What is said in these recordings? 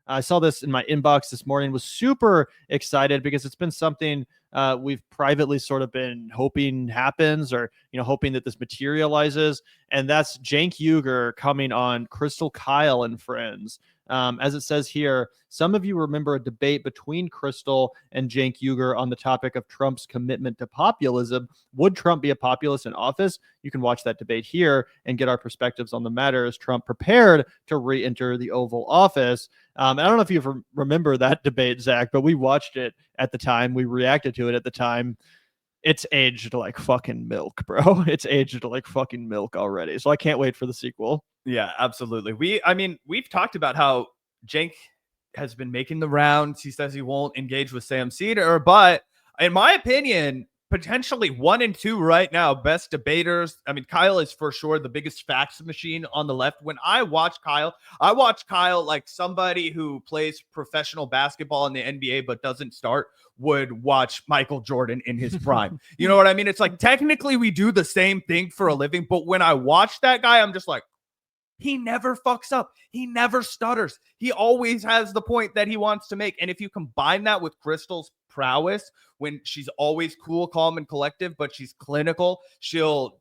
I saw this in my inbox this morning, was super excited because it's been something we've privately sort of been hoping happens, or, hoping that this materializes. And that's Cenk Uygur coming on Krystal, Kyle, and Friends. As it says here, some of you remember a debate between Krystal and Cenk Uygur on the topic of Trump's commitment to populism. Would Trump be a populist in office? You can watch that debate here and get our perspectives on the matter as Trump prepared to re-enter the Oval Office. And I don't know if you remember that debate, Zach, but we watched it at the time. We reacted to it at the time. It's aged like fucking milk, bro. It's aged like fucking milk already. So I can't wait for the sequel. Yeah, absolutely. We've talked about how Cenk has been making the rounds. He says he won't engage with Sam Seder, but in my opinion, potentially 1 and 2 right now, best debaters. I mean, Kyle is for sure the biggest facts machine on the left. When I watch Kyle like somebody who plays professional basketball in the NBA but doesn't start would watch Michael Jordan in his prime. You know what I mean? It's like technically we do the same thing for a living, but when I watch that guy, I'm just like, he never fucks up. He never stutters. He always has the point that he wants to make. And if you combine that with Krystal's prowess, when she's always cool, calm, and collective, but she's clinical, she'll,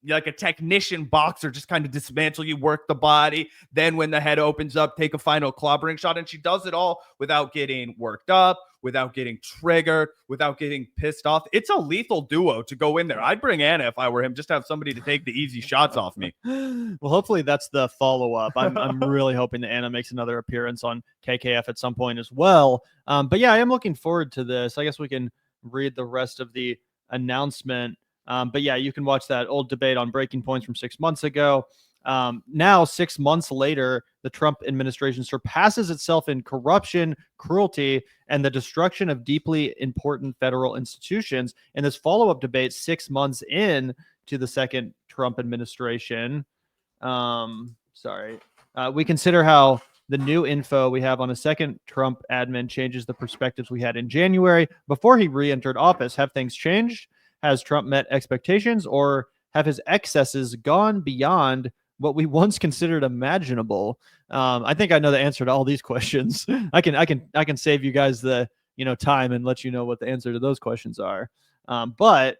like a technician boxer, just kind of dismantle you, work the body. Then when the head opens up, take a final clobbering shot. And she does it all without getting worked up, without getting triggered, without getting pissed off. It's a lethal duo to go in there. I'd bring Ana if I were him, just to have somebody to take the easy shots off me. Well, hopefully that's the follow-up. I'm really hoping that Ana makes another appearance on KKF at some point as well. But yeah, I am looking forward to this. I guess we can read the rest of the announcement. But yeah, you can watch that old debate on Breaking Points from 6 months ago. Now, 6 months later, the Trump administration surpasses itself in corruption, cruelty, and the destruction of deeply important federal institutions. In this follow-up debate, 6 months in to the second Trump administration, we consider how the new info we have on a second Trump admin changes the perspectives we had in January before he re-entered office. Have things changed? Has Trump met expectations, or have his excesses gone beyond what we once considered imaginable? I think I know the answer to all these questions. I can save you guys the time and let you know what the answer to those questions are. But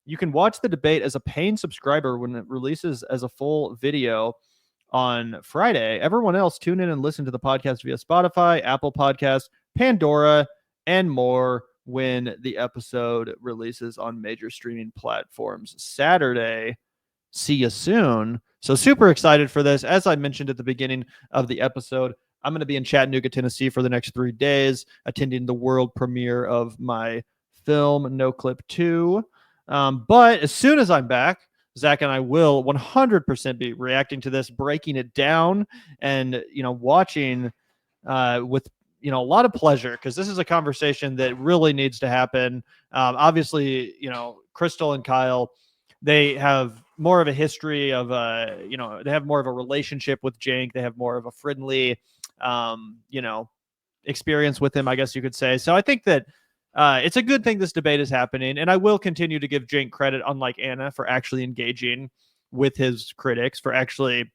you can watch the debate as a paying subscriber when it releases as a full video on Friday. Everyone else, tune in and listen to the podcast via Spotify, Apple Podcasts, Pandora, and more when the episode releases on major streaming platforms Saturday. See you soon. So super excited for this. As I mentioned at the beginning of the episode, I'm going to be in Chattanooga, Tennessee for the next 3 days, attending the world premiere of my film, No Clip 2. But as soon as I'm back, Zach and I will 100% be reacting to this, breaking it down, and watching with a lot of pleasure, because this is a conversation that really needs to happen. Obviously, Krystal and Kyle, they have more of a history of they have more of a relationship with Cenk. They have more of a friendly experience with him, I guess you could say. So I think that it's a good thing this debate is happening, and I will continue to give Cenk credit, unlike Ana, for actually engaging with his critics, for actually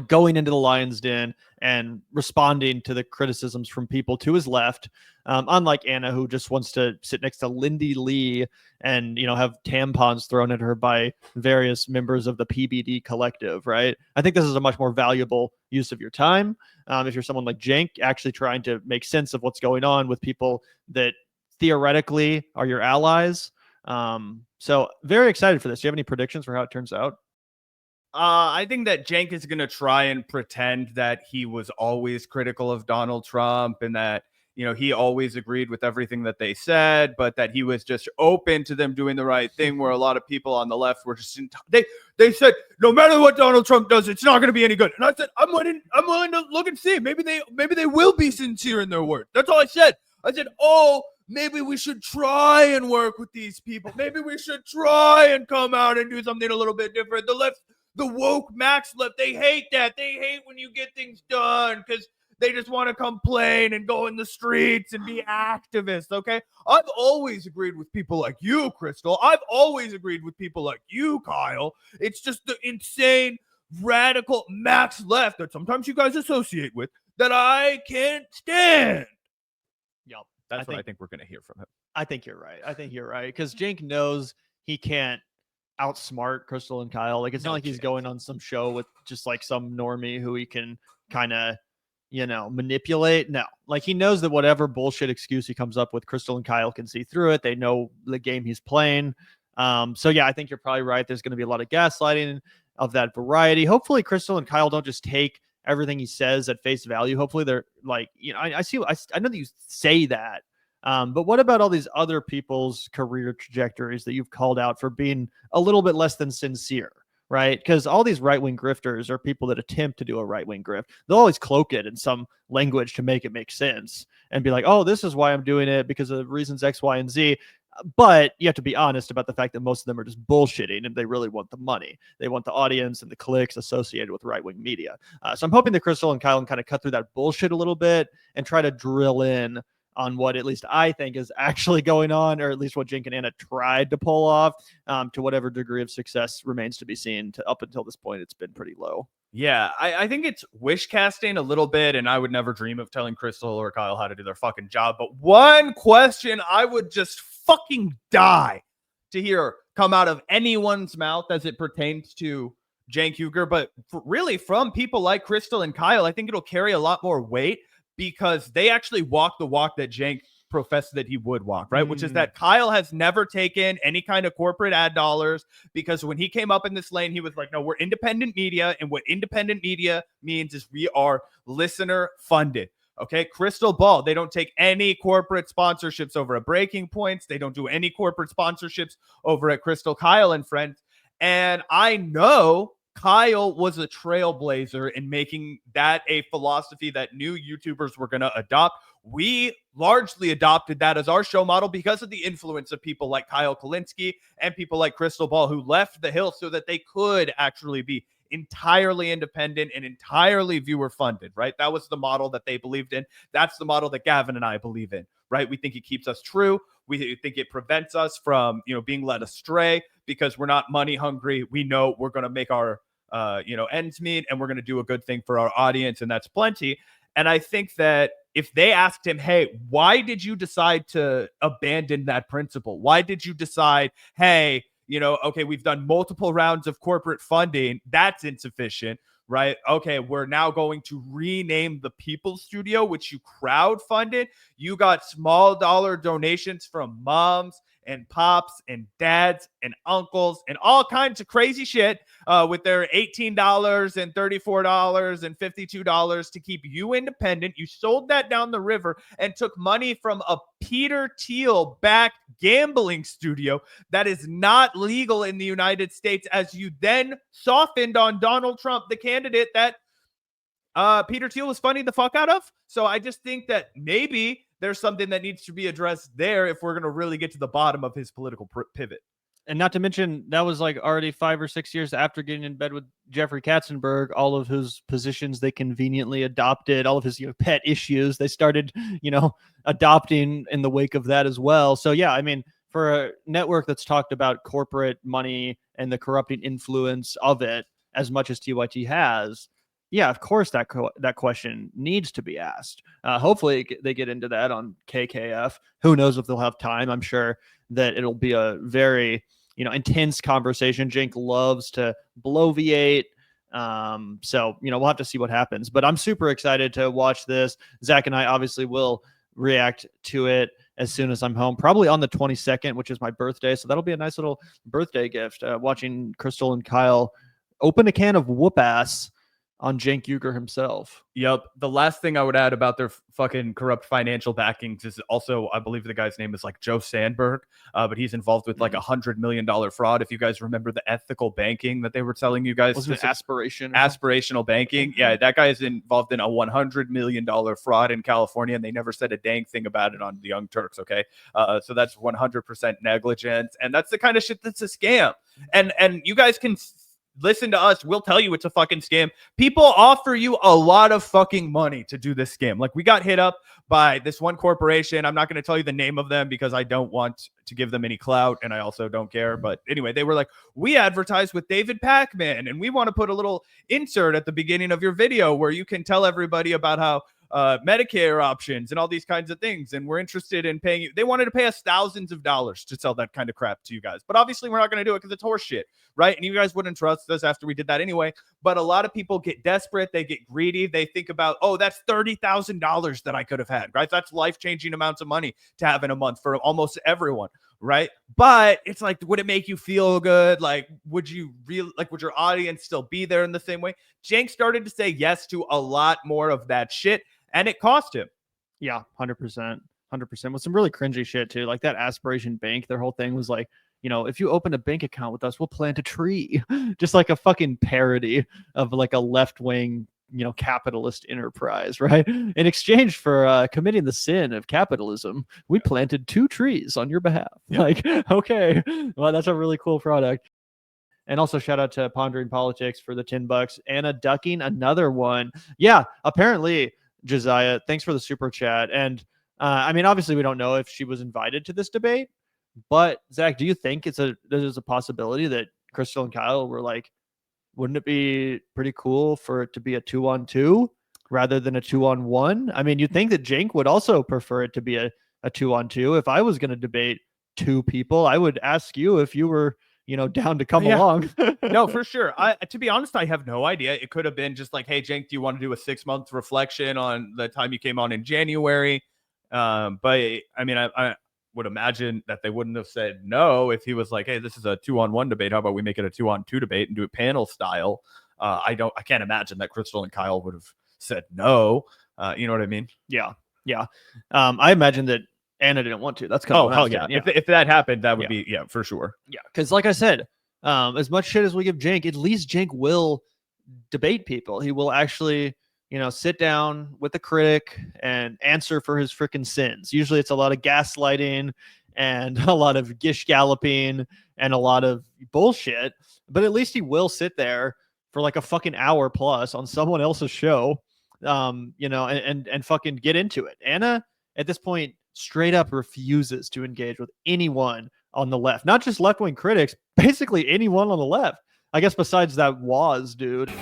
going into the lion's den and responding to the criticisms from people to his left, unlike Ana, who just wants to sit next to Lindy Lee and have tampons thrown at her by various members of the PBD collective, right? I think this is a much more valuable use of your time. If you're someone like Cenk, actually trying to make sense of what's going on with people that theoretically are your allies. So very excited for this. Do you have any predictions for how it turns out? I think that Cenk is going to try and pretend that he was always critical of Donald Trump, and that, he always agreed with everything that they said, but that he was just open to them doing the right thing, where a lot of people on the left were just, they said, no matter what Donald Trump does, it's not going to be any good. And I said, I'm willing to look and see. Maybe they will be sincere in their words. That's all I said. I said, maybe we should try and work with these people. Maybe we should try and come out and do something a little bit different. The left, the woke max left, they hate that. They hate when you get things done, because they just want to complain and go in the streets and be activists, okay? I've always agreed with people like you, Krystal. I've always agreed with people like you, Kyle. It's just the insane, radical max left that sometimes you guys associate with that I can't stand. Yep. That's what I think we're going to hear from him. I think you're right. Because Cenk knows he can't outsmart Krystal and Kyle. Like, it's not like he's going on some show with just like some normie who he can kind of, manipulate. No, like, he knows that whatever bullshit excuse he comes up with, Krystal and Kyle can see through it. They know the game he's playing. So yeah, I think you're probably right. There's going to be a lot of gaslighting of that variety. Hopefully Krystal and Kyle don't just take everything he says at face value. Hopefully they're like, I know that you say that. But what about all these other people's career trajectories that you've called out for being a little bit less than sincere, right? Because all these right-wing grifters are people that attempt to do a right-wing grift. They'll always cloak it in some language to make it make sense and be like, oh, this is why I'm doing it because of reasons X, Y, and Z. But you have to be honest about the fact that most of them are just bullshitting and they really want the money. They want the audience and the clicks associated with right-wing media. So I'm hoping that Krystal and Kyle can kind of cut through that bullshit a little bit and try to drill in on what at least I think is actually going on, or at least what Cenk and Ana tried to pull off. To whatever degree of success remains to be seen. Up until this point, it's been pretty low. Yeah, I think it's wish casting a little bit, and I would never dream of telling Krystal or Kyle how to do their fucking job. But one question I would just fucking die to hear come out of anyone's mouth as it pertains to Cenk Uygur, but really from people like Krystal and Kyle, I think it'll carry a lot more weight because they actually walk the walk that Cenk professed that he would walk, right? Which is that Kyle has never taken any kind of corporate ad dollars, because when he came up in this lane, he was like, no, we're independent media. And what independent media means is we are listener funded. Okay. Krystal Ball, they don't take any corporate sponsorships over at Breaking Points. They don't do any corporate sponsorships over at Krystal, Kyle and Friends. And I know Kyle was a trailblazer in making that a philosophy that new YouTubers were going to adopt. We largely adopted that as our show model because of the influence of people like Kyle Kulinski and people like Krystal Ball, who left the hill so that they could actually be entirely independent and entirely viewer funded, right? That was the model that they believed in. That's the model that Gavin and I believe in, right? We think it keeps us true. We think it prevents us from, being led astray because we're not money hungry. We know we're going to make our, ends meet, and we're going to do a good thing for our audience. And that's plenty. And I think that if they asked him, hey, why did you decide to abandon that principle? Why did you decide, hey, okay, we've done multiple rounds of corporate funding. That's insufficient, right? Okay, we're now going to rename the People's Studio, which you crowdfunded. You got small dollar donations from moms and pops and dads and uncles and all kinds of crazy shit with their $18 and $34 and $52 to keep you independent. You sold that down the river and took money from a Peter Thiel-backed gambling studio that is not legal in the United States, as you then softened on Donald Trump, the candidate that Peter Thiel was funding the fuck out of. So I just think that maybe there's something that needs to be addressed there if we're going to really get to the bottom of his political pivot. And not to mention, that was like already 5 or 6 years after getting in bed with Jeffrey Katzenberg, all of whose positions they conveniently adopted, all of his pet issues they started, adopting in the wake of that as well. So yeah, I mean, for a network that's talked about corporate money and the corrupting influence of it as much as TYT has, yeah, of course that question needs to be asked. Hopefully they get into that on KKF. Who knows if they'll have time? I'm sure that it'll be a very intense conversation. Cenk loves to bloviate. So we'll have to see what happens. But I'm super excited to watch this. Zach and I obviously will react to it as soon as I'm home, probably on the 22nd, which is my birthday. So that'll be a nice little birthday gift. Watching Krystal and Kyle open a can of whoop ass on Cenk Uygur himself. Yep. The last thing I would add about their fucking corrupt financial backings is also, I believe the guy's name is like Joe Sandberg, but he's involved with like $100 million fraud. If you guys remember the ethical banking that they were telling you guys. Wasn't it aspirational banking? Yeah, that guy is involved in a $100 million fraud in California, and they never said a dang thing about it on the Young Turks, okay? So that's 100% negligence, and that's the kind of shit that's a scam. And you guys can listen to us. We'll tell you it's a fucking scam. People offer you a lot of fucking money to do this scam. Like, we got hit up by this one corporation. I'm not going to tell you the name of them because I don't want to give them any clout, and I also don't care. But anyway, they were like, we advertise with David Pacman, and we want to put a little insert at the beginning of your video where you can tell everybody about how Medicare options and all these kinds of things, and we're interested in paying you. They wanted to pay us thousands of dollars to sell that kind of crap to you guys, but obviously we're not going to do it because it's horse shit, right? And you guys wouldn't trust us after we did that anyway. But a lot of people get desperate, they get greedy, they think about, oh, that's $30,000 that I could have had, right? That's life-changing amounts of money to have in a month for almost everyone, right? But it's like, would it make you feel good? Like, would you really, like, would your audience still be there in the same way? Cenk started to say yes to a lot more of that shit, and it cost him. Yeah, 100%. 100%. With some really cringy shit too. Like that Aspiration Bank, their whole thing was like, you know, if you open a bank account with us, we'll plant a tree. Just like a fucking parody of like a left-wing, you know, capitalist enterprise, right? In exchange for committing the sin of capitalism, we planted 2 trees on your behalf. Yep. Like, okay, well, that's a really cool product. And also shout out to Pondering Politics for the $10. Anna ducking another one. Yeah, apparently, Josiah, thanks for the super chat. And I mean, obviously, we don't know if she was invited to this debate, but Zach, do you think there's a possibility that Krystal and Kyle were like, wouldn't it be pretty cool for it to be a 2-on-2 rather than a 2-on-1? I mean, you'd think that Cenk would also prefer it to be a 2-on-2. If I was going to debate 2 people, I would ask you if you were, you know, down to come along. No, for sure. To be honest, I have no idea. It could have been just like, hey, Cenk, do you want to do a 6-month reflection on the time you came on in January? But I mean, I would imagine that they wouldn't have said no if he was like, hey, this is a 2-on-1 debate. How about we make it a 2-on-2 debate and do it panel style? I can't imagine that Krystal and Kyle would have said no. You know what I mean? Yeah. I imagine that Anna didn't want to. That's kind of hell yeah. If that happened, that would be for sure. Yeah, because like I said, as much shit as we give Cenk, at least Cenk will debate people. He will actually, you know, sit down with a critic and answer for his freaking sins. Usually it's a lot of gaslighting and a lot of gish galloping and a lot of bullshit, but at least he will sit there for like a fucking hour plus on someone else's show, you know, and fucking get into it. Anna, at this point, straight up refuses to engage with anyone on the left, not just left-wing critics, basically anyone on the left. I guess besides that Waz dude.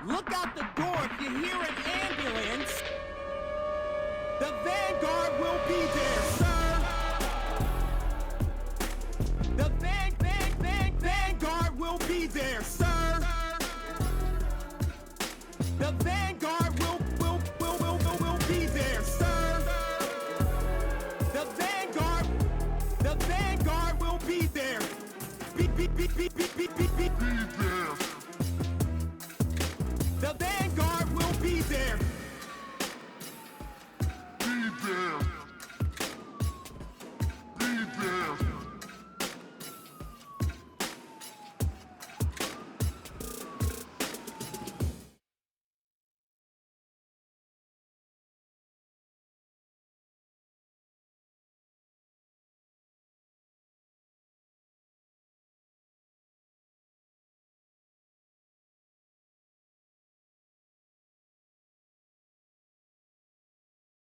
Look out the door if you hear an ambulance. The Vanguard will be there, sir. The Vanguard will be there, sir. The Vanguard will be there, sir. The Vanguard will be there. Be there.